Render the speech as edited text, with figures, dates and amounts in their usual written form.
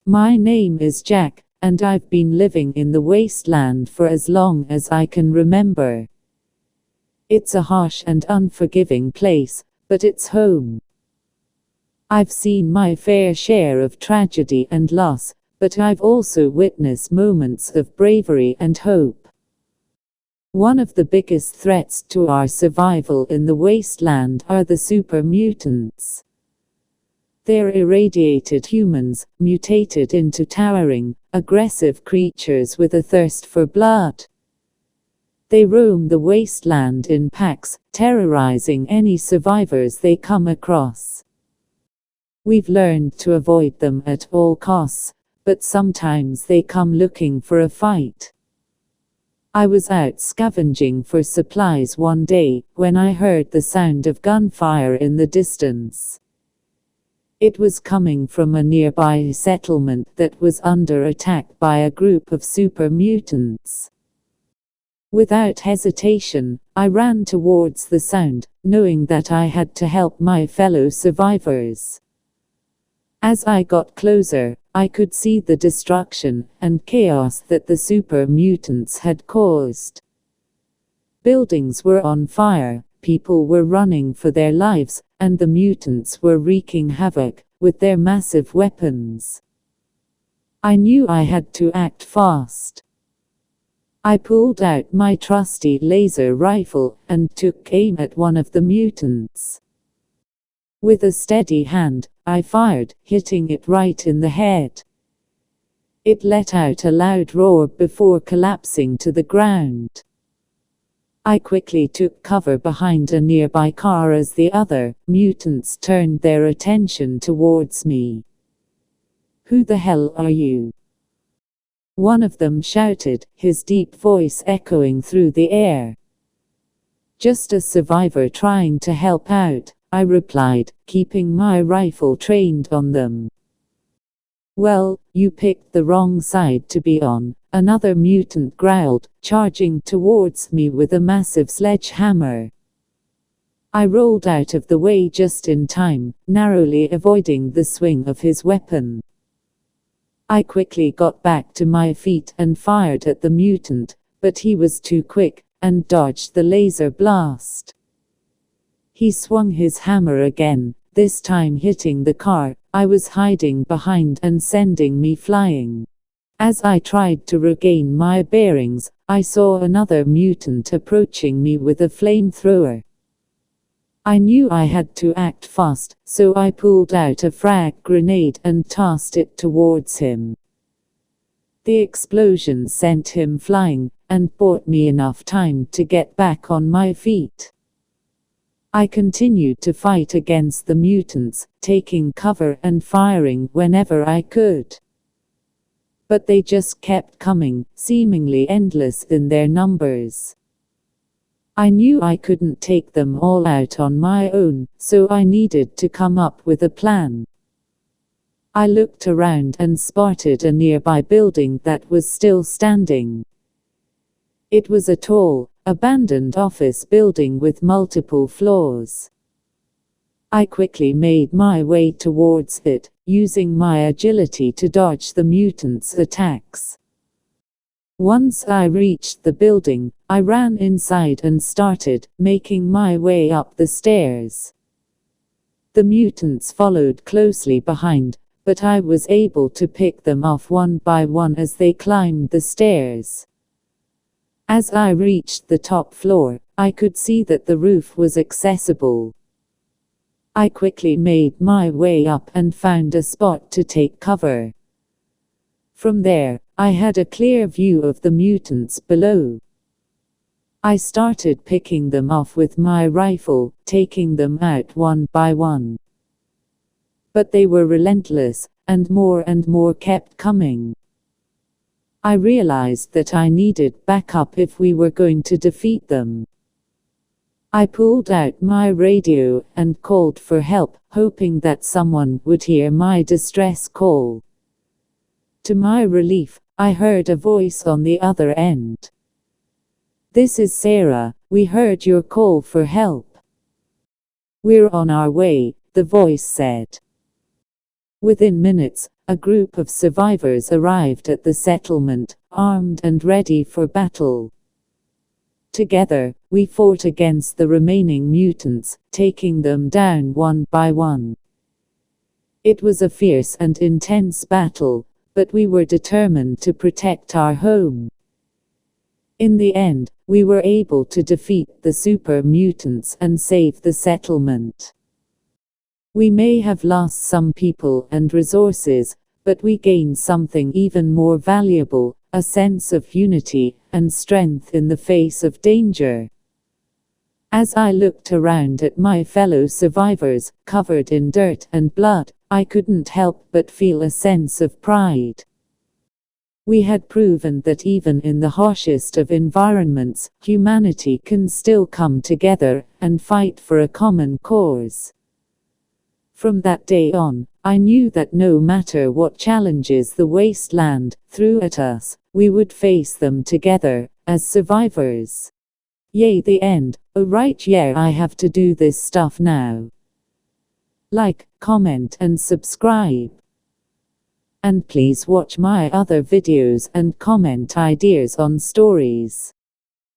My name is Jack, and I've been living in the wasteland for as long as I can remember. It's a harsh and unforgiving place, but it's home. I've seen my fair share of tragedy and loss, but I've also witnessed moments of bravery and hope. One of the biggest threats to our survival in the wasteland are the super mutants. They're irradiated humans, mutated into towering, aggressive creatures with a thirst for blood. They roam the wasteland in packs, terrorizing any survivors they come across. We've learned to avoid them at all costs, but sometimes they come looking for a fight. I was out scavenging for supplies one day, when I heard the sound of gunfire in the distance. It was coming from a nearby settlement that was under attack by a group of super mutants. Without hesitation, I ran towards the sound, knowing that I had to help my fellow survivors. As I got closer, I could see the destruction and chaos that the super mutants had caused. Buildings were on fire, people were running for their lives, and the mutants were wreaking havoc with their massive weapons. I knew I had to act fast. I pulled out my trusty laser rifle and took aim at one of the mutants. With a steady hand, I fired, hitting it right in the head. It let out a loud roar before collapsing to the ground. I quickly took cover behind a nearby car as the other mutants turned their attention towards me. "Who the hell are you?" one of them shouted, his deep voice echoing through the air. "Just a survivor trying to help out," I replied, keeping my rifle trained on them. "Well, you picked the wrong side to be on," another mutant growled, charging towards me with a massive sledgehammer. I rolled out of the way just in time, narrowly avoiding the swing of his weapon. I quickly got back to my feet and fired at the mutant, but he was too quick, and dodged the laser blast. He swung his hammer again, this time hitting the car I was hiding behind and sending me flying. As I tried to regain my bearings, I saw another mutant approaching me with a flamethrower. I knew I had to act fast, so I pulled out a frag grenade and tossed it towards him. The explosion sent him flying, and bought me enough time to get back on my feet. I continued to fight against the mutants, taking cover and firing whenever I could. But they just kept coming, seemingly endless in their numbers. I knew I couldn't take them all out on my own, so I needed to come up with a plan. I looked around and spotted a nearby building that was still standing. It was a tall, abandoned office building with multiple floors. I quickly made my way towards it, using my agility to dodge the mutants' attacks. Once I reached the building, I ran inside and started making my way up the stairs. The mutants followed closely behind, but I was able to pick them off one by one as they climbed the stairs. As I reached the top floor, I could see that the roof was accessible. I quickly made my way up and found a spot to take cover. From there, I had a clear view of the mutants below. I started picking them off with my rifle, taking them out one by one. But they were relentless, and more kept coming. I realized that I needed backup if we were going to defeat them. I pulled out my radio and called for help, hoping that someone would hear my distress call. To my relief, I heard a voice on the other end. "This is Sarah, we heard your call for help." "We're on our way," the voice said. Within minutes, a group of survivors arrived at the settlement, armed and ready for battle. Together, we fought against the remaining mutants, taking them down one by one. It was a fierce and intense battle, but we were determined to protect our home. In the end, we were able to defeat the super mutants and save the settlement. We may have lost some people and resources, but we gained something even more valuable, a sense of unity and strength in the face of danger. As I looked around at my fellow survivors, covered in dirt and blood, I couldn't help but feel a sense of pride. We had proven that even in the harshest of environments, humanity can still come together and fight for a common cause. From that day on, I knew that no matter what challenges the wasteland threw at us, we would face them together, as survivors. Yay, the end. Oh right, yeah, I have to do this stuff now. Like, comment and subscribe. And please watch my other videos and comment ideas on stories.